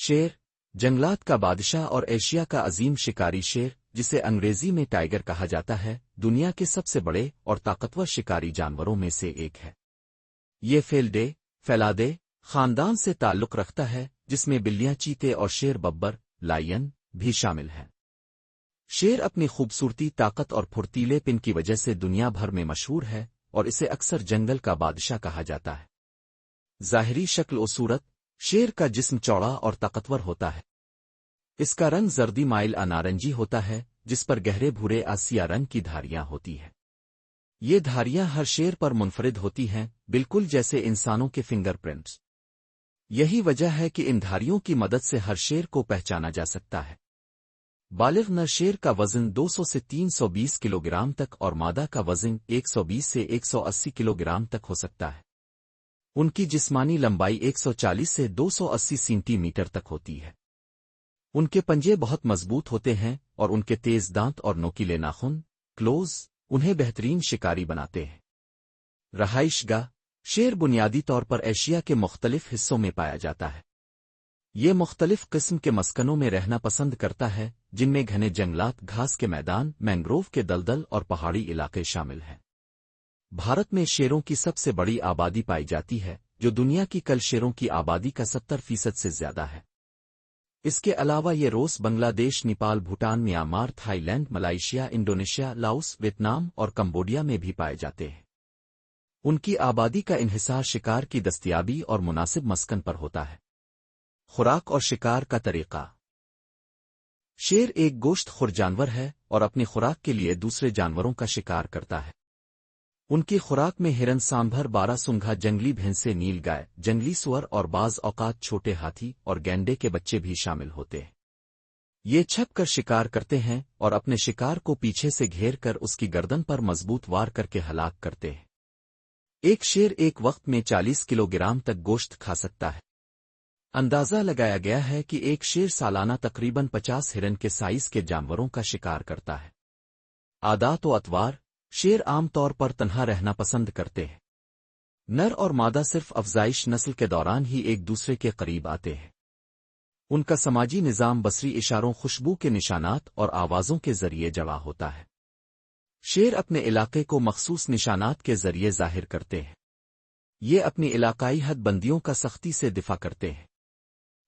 شیر، جنگلات کا بادشاہ اور ایشیا کا عظیم شکاری شیر، جسے انگریزی میں ٹائیگر کہا جاتا ہے، دنیا کے سب سے بڑے اور طاقتور شکاری جانوروں میں سے ایک ہے۔ یہ فیلادے خاندان سے تعلق رکھتا ہے، جس میں بلیاں، چیتے اور شیر ببر لائن بھی شامل ہیں۔ شیر اپنی خوبصورتی، طاقت اور پھرتیلے پن کی وجہ سے دنیا بھر میں مشہور ہے اور اسے اکثر جنگل کا بادشاہ کہا جاتا ہے۔ ظاہری شکل و صورت: شیر کا جسم چوڑا اور طاقتور ہوتا ہے۔ اس کا رنگ زردی مائل نارنجی ہوتا ہے، جس پر گہرے بھورے سیاہ رنگ کی دھاریاں ہوتی ہیں۔ یہ دھاریاں ہر شیر پر منفرد ہوتی ہیں، بالکل جیسے انسانوں کے فنگر پرنٹس۔ یہی وجہ ہے کہ ان دھاریوں کی مدد سے ہر شیر کو پہچانا جا سکتا ہے۔ بالغ نر شیر کا وزن 200 سے 320 کلو گرام تک اور مادہ کا وزن 120 سے 180 کلو گرام تک ہو سکتا ہے۔ ان کی جسمانی لمبائی 140 سے 280 سینٹی میٹر تک ہوتی ہے۔ ان کے پنجے بہت مضبوط ہوتے ہیں اور ان کے تیز دانت اور نوکیلے ناخن کلوز انہیں بہترین شکاری بناتے ہیں۔ رہائش گاہ: شیر بنیادی طور پر ایشیا کے مختلف حصوں میں پایا جاتا ہے۔ یہ مختلف قسم کے مسکنوں میں رہنا پسند کرتا ہے، جن میں گھنے جنگلات، گھاس کے میدان، مینگروو کے دلدل اور پہاڑی علاقے شامل ہیں۔ بھارت میں شیروں کی سب سے بڑی آبادی پائی جاتی ہے، جو دنیا کی کل شیروں کی آبادی کا 70% سے زیادہ ہے۔ اس کے علاوہ یہ Russia, Bangladesh, Nepal, Bhutan, Myanmar, Thailand, Malaysia, Indonesia, Laos, Vietnam اور کمبوڈیا میں بھی پائے جاتے ہیں۔ ان کی آبادی کا انحصار شکار کی دستیابی اور مناسب مسکن پر ہوتا ہے۔ خوراک اور شکار کا طریقہ: شیر ایک گوشت خور جانور ہے اور اپنی خوراک کے لیے دوسرے جانوروں کا شکار کرتا ہے۔ ان کی خوراک میں ہرن، سانبھر، بارہ سنگھا، جنگلی بھینسیں، نیل گائے، جنگلی سور اور بعض اوقات چھوٹے ہاتھی اور گینڈے کے بچے بھی شامل ہوتے ہیں۔ یہ چھپ کر شکار کرتے ہیں اور اپنے شکار کو پیچھے سے گھیر کر اس کی گردن پر مضبوط وار کر کے ہلاک کرتے ہیں۔ ایک شیر ایک وقت میں 40 کلو گرام تک گوشت کھا سکتا ہے۔ اندازہ لگایا گیا ہے کہ ایک شیر سالانہ تقریباً 50 ہرن کے سائز کے جانوروں کا شکار کرتا ہے۔ عادات و اطوار: شیر عام طور پر تنہا رہنا پسند کرتے ہیں۔ نر اور مادہ صرف افزائش نسل کے دوران ہی ایک دوسرے کے قریب آتے ہیں۔ ان کا سماجی نظام بصری اشاروں، خوشبو کے نشانات اور آوازوں کے ذریعے جڑا ہوتا ہے۔ شیر اپنے علاقے کو مخصوص نشانات کے ذریعے ظاہر کرتے ہیں۔ یہ اپنی علاقائی حد بندیوں کا سختی سے دفاع کرتے ہیں۔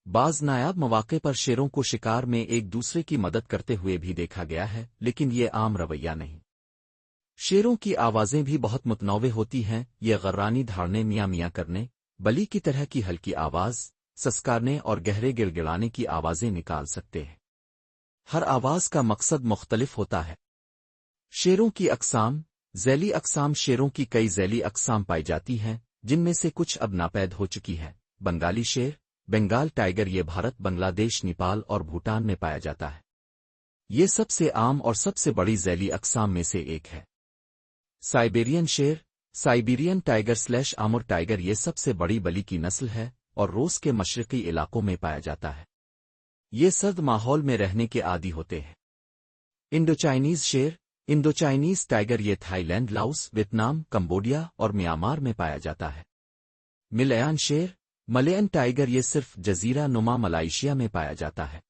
بعض نایاب مواقع پر شیروں کو شکار میں ایک دوسرے کی مدد کرتے ہوئے بھی دیکھا گیا ہے، لیکن یہ عام رویہ نہیں۔ شیروں کی آوازیں بھی بہت متنوع ہوتی ہیں۔ یہ غرانی دھاڑنے، میاں میاں کرنے، بلی کی طرح کی ہلکی آواز، سسکارنے اور گہرے گڑگڑانے کی آوازیں نکال سکتے ہیں۔ ہر آواز کا مقصد مختلف ہوتا ہے۔ شیروں کی اقسام: ذیلی اقسام: شیروں کی کئی ذیلی اقسام پائی جاتی ہیں، جن میں سے کچھ اب ناپید ہو چکی ہے۔ بنگالی شیر، بنگال ٹائیگر، یہ بھارت، بنگلہ دیش، نیپال اور بھوٹان میں پایا جاتا ہے۔ یہ سب سے عام اور سب سے بڑی ذیلی اقسام میں سے ایک ہے۔ سائبیرین شیر، سائبیرین ٹائیگر / آمور ٹائیگر، یہ سب سے بڑی بلی کی نسل ہے اور روس کے مشرقی علاقوں میں پایا جاتا ہے۔ یہ سرد ماحول میں رہنے کے عادی ہوتے ہیں۔ انڈو چائنیز شیر، انڈو چائنیز ٹائیگر، یہ Thailand, Laos, Vietnam, Cambodia اور میانمار میں پایا جاتا ہے۔ ملین شیر، ملین ٹائیگر، یہ صرف جزیرہ نما ملائیشیا میں پایا جاتا ہے۔